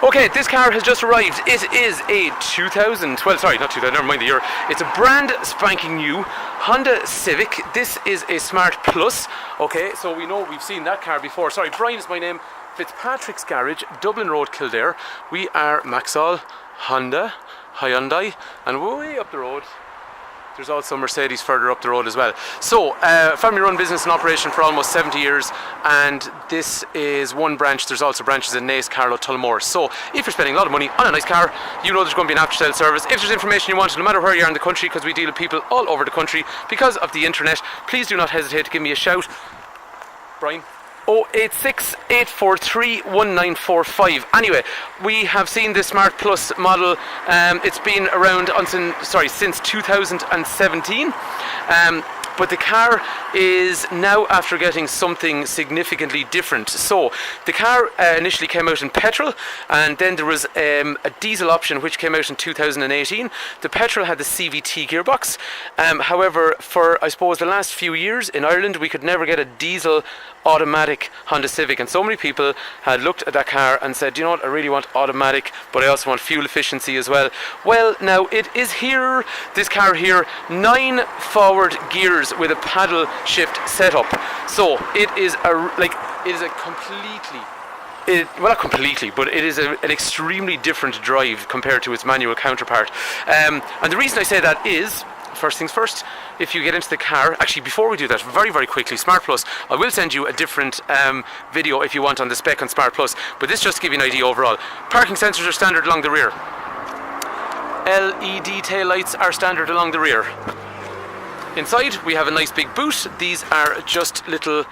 Okay, this car has just arrived. It is a 2000, well sorry, not 2000, never mind the year. It's a brand spanking new Honda Civic. This is a Smart Plus. Okay, so we know we've seen that car before. Sorry, Brian is my name. Fitzpatrick's Garage, Dublin Road, Kildare. We are Maxall, Honda, Hyundai, and way up the road there's also Mercedes further up the road as well. So, family run business in operation for almost 70 years, and this is one branch. There's also branches in Naas, Carlow, Tullamore. So if you're spending a lot of money on a nice car, you know there's going to be an after sale service. If there's information you want, no matter where you are in the country, because we deal with people all over the country because of the internet, please do not hesitate to give me a shout. Brian? 086 843 1945. Anyway, we have seen the Smart Plus model. It's been around since 2017. But the car is now after getting something significantly different. So the car initially came out in petrol, and then there was a diesel option which came out in 2018. The petrol had the CVT gearbox. However, for I suppose the last few years in Ireland, we could never get a diesel automatic Honda Civic, and so many people had looked at that car and said, you know what, I really want automatic, but I also want fuel efficiency as well. Well, now it is here, this car here, 9 forward gears with a paddle shift setup. So it is not completely, but it is an extremely different drive compared to its manual counterpart. And the reason I say that is, first things first, if you get into the car, actually before we do that, very very quickly, Smart Plus, I will send you a different video if you want on the spec on Smart Plus, but this just to give you an idea overall. Parking sensors are standard along the rear. LED tail lights are standard along the rear. Inside we have a nice big boot. These are just little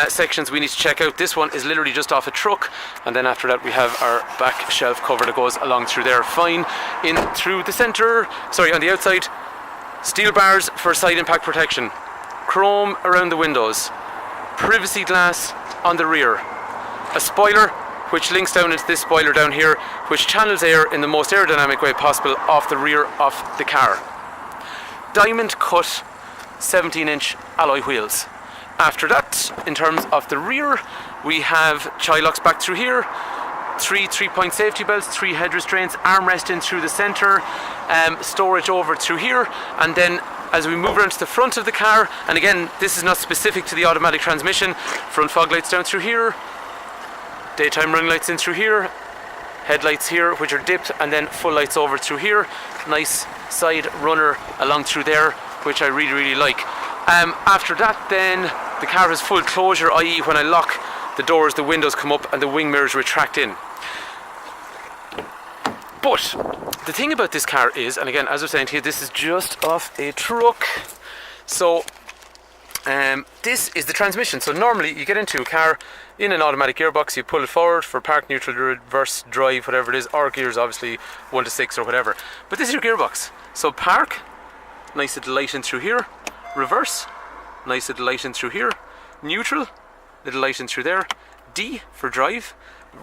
sections we need to check out. This one is literally just off a truck, and then after that we have our back shelf cover that goes along through there fine. In through the centre, on the outside, steel bars for side impact protection, chrome around the windows, privacy glass on the rear, a spoiler which links down into this spoiler down here, which channels air in the most aerodynamic way possible off the rear of the car. Diamond cut 17-inch alloy wheels. After that, in terms of the rear, we have child locks back through here, 3 3-point safety belts, 3 head restraints, armrest in through the centre, storage over through here, and then as we move around to the front of the car, and again this is not specific to the automatic transmission, front fog lights down through here, daytime running lights in through here, headlights here which are dipped, and then full lights over through here, nice side runner along through there which I really really like. After that then the car has full closure, i.e. when I lock the doors, the windows come up and the wing mirrors retract in. But the thing about this car is, and again as I was saying to you, this is just off a truck. So this is the transmission. So normally you get into a car in an automatic gearbox, you pull it forward for park, neutral, reverse, drive, whatever it is, or gears obviously 1 to 6 or whatever. But this is your gearbox. So park, nice little light in through here, reverse, nice little light in through here, neutral, little light in through there, D for drive.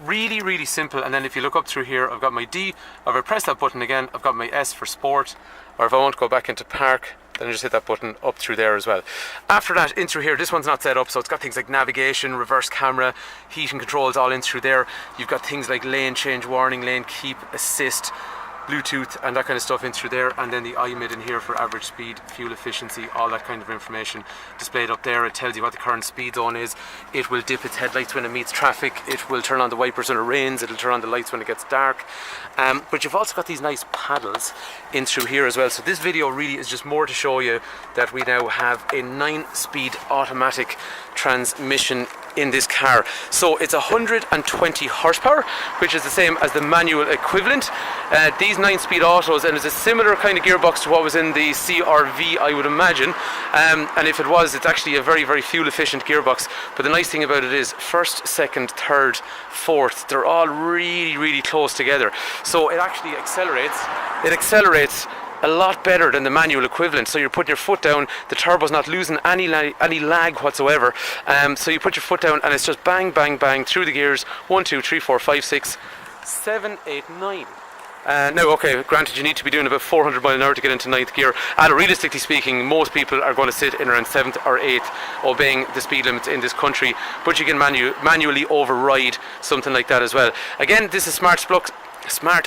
Really really simple. And then if you look up through here, I've got my D. If I press that button again, I've got my S for sport, or if I want to go back into park, then I just hit that button up through there as well. After that, in through here, this one's not set up, so it's got things like navigation, reverse camera, heating controls all in through there. You've got things like lane change warning, lane keep, assist, Bluetooth and that kind of stuff in through there, and then the iMid in here for average speed, fuel efficiency, all that kind of information displayed up there. It tells you what the current speed zone is. It will dip its headlights when it meets traffic. It will turn on the wipers when it rains. It'll turn on the lights when it gets dark. But you've also got these nice paddles in through here as well. So this video really is just more to show you that we now have a 9-speed automatic transmission in this car. So it's 120 horsepower, which is the same as the manual equivalent. These 9-speed autos, and it's a similar kind of gearbox to what was in the CRV, I would imagine. And if it was, it's actually a very, very fuel efficient gearbox. But the nice thing about it is first, second, third, fourth, they're all really, really close together. So it actually accelerates. It accelerates a lot better than the manual equivalent. So you're putting your foot down, the turbo's not losing any lag whatsoever. So you put your foot down and it's just bang, bang, bang through the gears. 1, 2, 3, 4, 5, 6, 7, 8, 9. Now, okay, granted you need to be doing about 400 mile an hour to get into 9th gear, and realistically speaking, most people are going to sit in around 7th or 8th, obeying the speed limits in this country, but you can manually override something like that as well. Again, this is Smart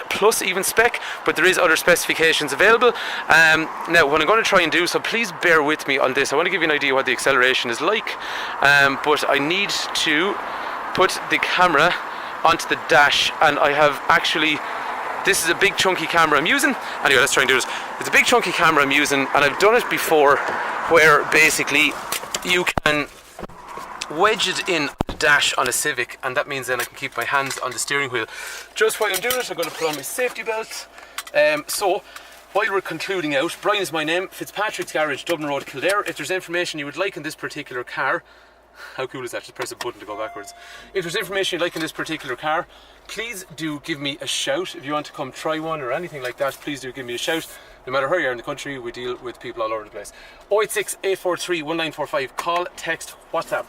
Plus even spec, but there is other specifications available. Now, what I'm going to try and do, so please bear with me on this, I want to give you an idea what the acceleration is like, but I need to put the camera onto the dash, and I have actually, this is a big chunky camera I'm using. Anyway, let's try and do this. It's a big chunky camera I'm using, and I've done it before where basically you can wedge it in the dash on a Civic, and that means then I can keep my hands on the steering wheel. Just while I'm doing it, I'm going to put on my safety belt. So while we're concluding out, Brian is my name, Fitzpatrick's Garage, Dublin Road, Kildare. If there's information you would like in this particular car, how cool is that? Just press a button to go backwards. If there's information you'd like in this particular car, please do give me a shout. If you want to come try one or anything like that, please do give me a shout. No matter where you are in the country, we deal with people all over the place. 086 843 1945. Call, text, WhatsApp.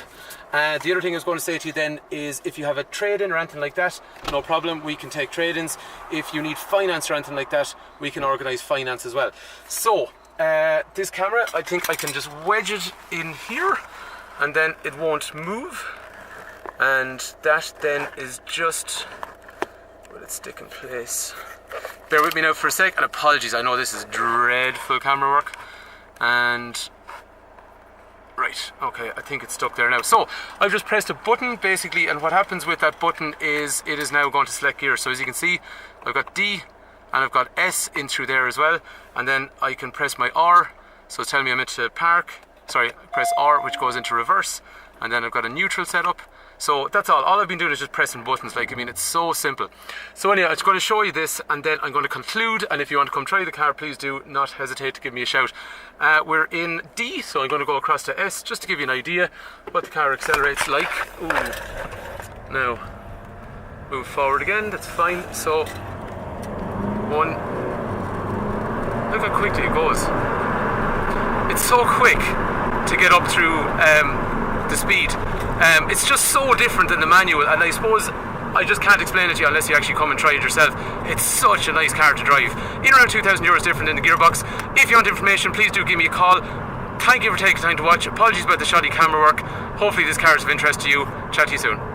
The other thing I was going to say to you then is if you have a trade-in or anything like that, no problem, we can take trade-ins. If you need finance or anything like that, we can organise finance as well. So, this camera, I think I can just wedge it in here, and then it won't move, and that then is just, will it stick in place? Bear with me now for a sec, and apologies, I know this is dreadful camera work, and right, okay, I think it's stuck there now. So I've just pressed a button basically, and what happens with that button is it is now going to select gear. So as you can see, I've got D and I've got S in through there as well, and then I can press my R, so it's telling me I'm meant to park. Sorry, press R, which goes into reverse, and then I've got a neutral setup. So that's all I've been doing is just pressing buttons. Like, I mean, it's so simple. So anyway, I'm just going to show you this, and then I'm going to conclude, and if you want to come try the car, please do not hesitate to give me a shout. We're in D, so I'm going to go across to S just to give you an idea what the car accelerates like. Ooh. Now move forward again, that's fine. So one, look how quickly it goes. It's so quick to get up through the speed. It's just so different than the manual, and I suppose I just can't explain it to you unless you actually come and try it yourself. It's such a nice car to drive. In around €2,000 different in the gearbox. If you want information, please do give me a call. Thank you for taking time to watch. Apologies about the shoddy camera work. Hopefully this car is of interest to you. Chat to you soon.